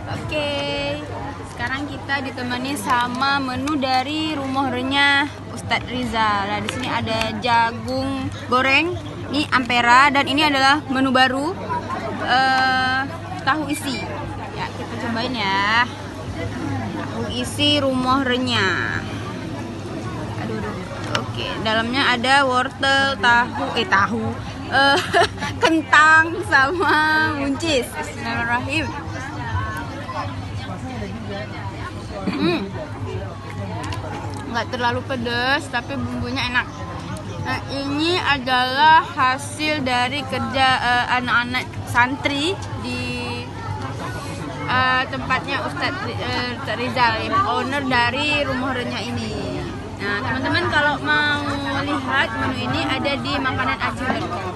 Oke, sekarang kita ditemani sama menu dari rumah renyah Ustadz Rizal. Nah, di sini ada jagung goreng, ini ampera, dan ini adalah menu baru tahu isi. Ya, kita cobain ya. Tahu isi rumah renyah. Aduh. Oke, dalamnya ada wortel, tahu, kentang sama buncis. Bismillahirrahmanirrahim. Nggak terlalu pedas tapi bumbunya enak. Nah, ini adalah hasil dari kerja anak-anak santri di tempatnya Ustadz Rizal, owner dari rumah renyah ini. Nah, teman-teman kalau mau lihat menu ini ada di makanan aceh.com.